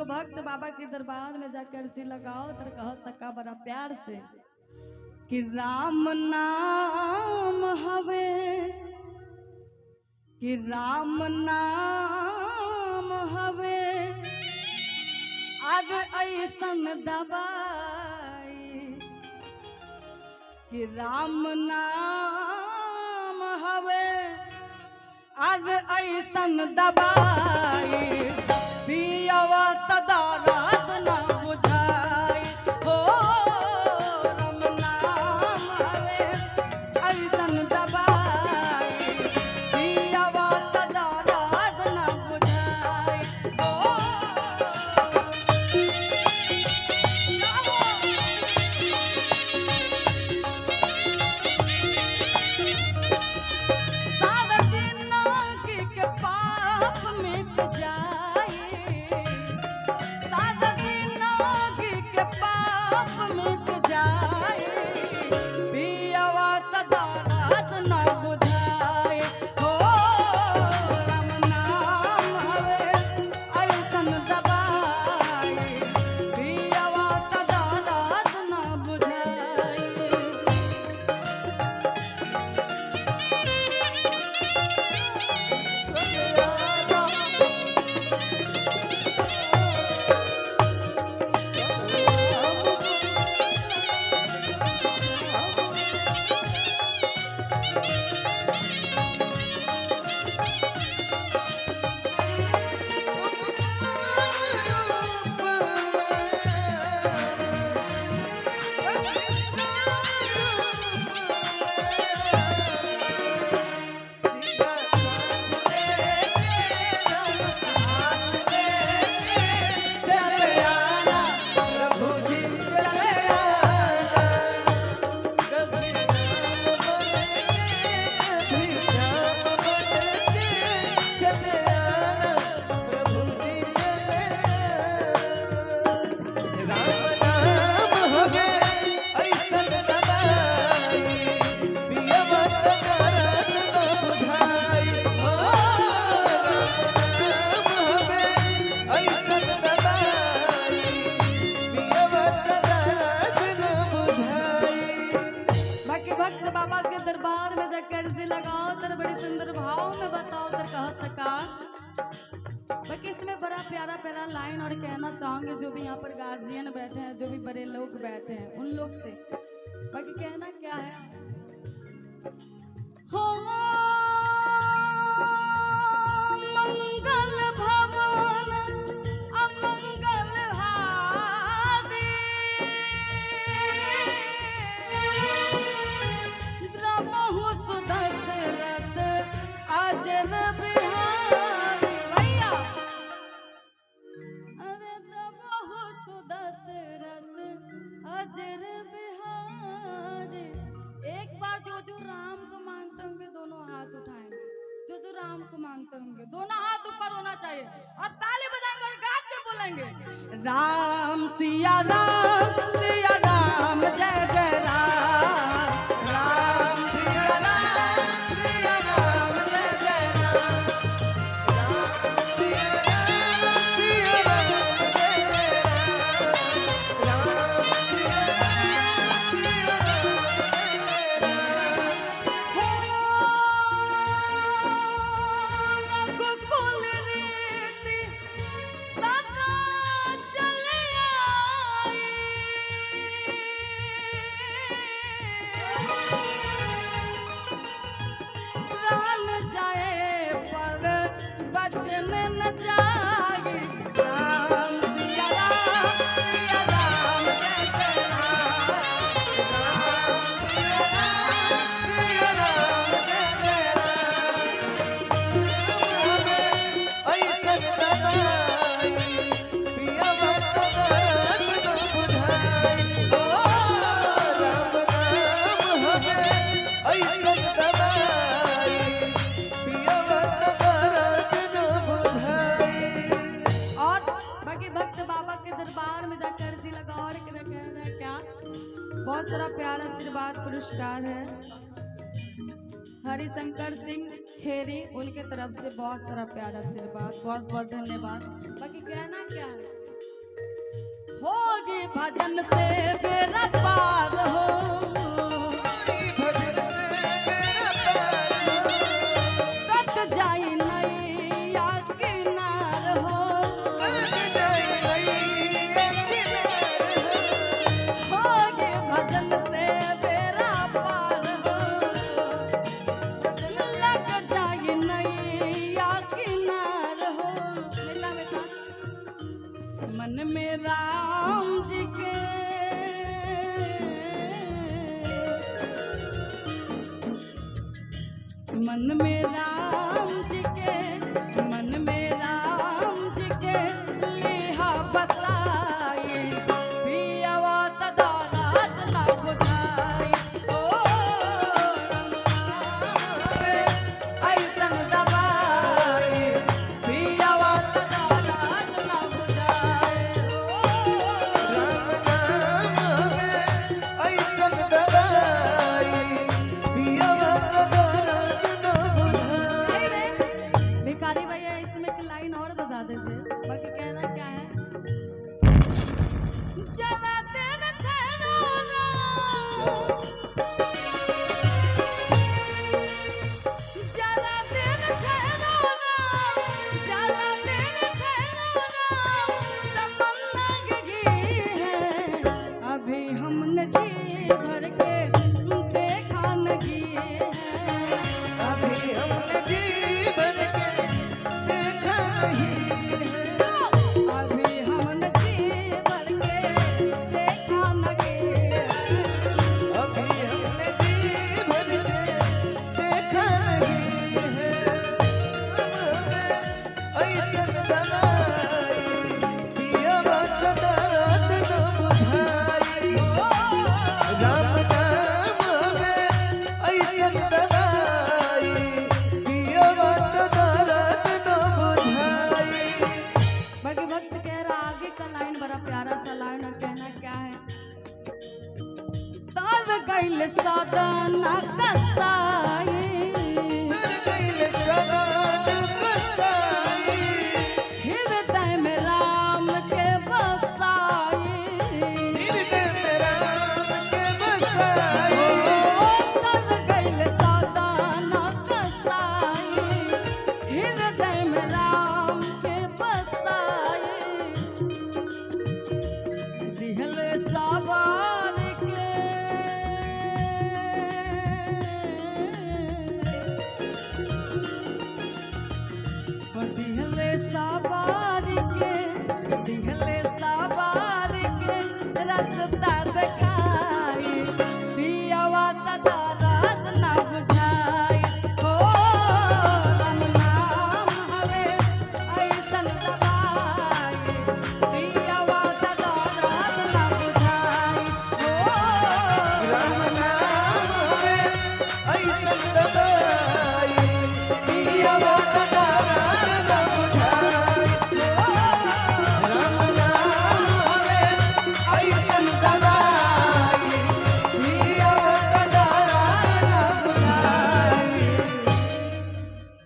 भक्त बाबा के दरबार में जाकर जी लगाओ तो कहो तका बड़ा प्यार से कि राम नाम हवे, कि राम नाम हवे अब ऐसन दवाई, कि राम नाम हवे अब ऐसन दवाई, पियवा तदारत न बुझाई। हो राम नाम हवे ऐसन दवाई, पियवा तदारत न बुझाई। हो बाबा के दरबार में जाकर से लगाओ तर बड़ी सुंदर भाव में बताओ तर कहत का बाकी इसमें बड़ा प्यारा प्यारा लाइन और कहना चाहूंगे जो भी यहाँ पर गार्जियन बैठे हैं, जो भी बड़े लोग बैठे हैं उन लोग से बाकी कहना क्या है। हो मंगल भवन अमंगल हारी, द्रवहु सुदशरथ अजर बिहारी। भैया अरे द्रवहु सुदशरथ अजर बिहारी। एक बार जो जो राम को मानते होंगे दोनों हाथ उठाएंगे, जो जो राम को मानते होंगे दोनों हाथ ऊपर होना चाहिए और ताली बजाएंगे और गा के बोलेंगे राम सिया राम जय जय राम, राम सिया राम जय जय राम, राम सिया राम जय जय राम, राम सिया रघुकुल रीति सदा चले आई, प्राण जाए पर बचन न जाए। राम सिया राम जय जय राम, राम सिया राम जय जय और बाकी भक्त बाबा के दरबार में जाकर जी लगा और कह रहे हैं क्या बहुत सारा प्यार आशीर्वाद पुरस्कार है। हरिशंकर सिंह खेरी उनके तरफ से बहुत सारा प्यार आशीर्वाद, बहुत बहुत धन्यवाद। बाकी कहना क्या है होगी भजन से बेरा पार हो, कट जाई नैया किनार हो, होगी भजन से बेरा पार हो, लग जाई नैया किनार हो। बेटा बेटा मन में राम जी के मन में राम जी के मन में राम जी के लिहा बसाई पियवा तदारात ना बुझाई ओ ऐसन दबाई पियवा तदारात ना बुझाई भिखारी भैया इसमें एक लाइन और बता देते, बाकी कहना क्या है। जरा दिन ठहरो ना, जरा दिन ठहरो ना, जरा दिन ठहरो ना, तमन्ना जगी है अभी हमने जी भर के देखा नगी है, अभी हमने जी भर के देखा नहीं है। अभी हमने जी भर के देखा नगी है, अभी हमने जी भर के देखा नहीं है। हम हमें ऐसन दवाई पियवा तदारत न बुझाई। राम नाम हमें ऐसन दवाई पियवा तदारत न बुझाई। बाकी वक्त कह रहा आगे का लाइन बड़ा प्यारा सा लाइन है, कहना क्या है। तार गइल सादाना कसाई, तर गइल सगात बसाई। हृदय में राम के बसाई, हृदय में राम के बसाई। तर गइल सादाना कसाई, हृदय में राम के बसाई, दिहल सवार के दिहले सवार के रास्ता दिखाई पियवा तदारा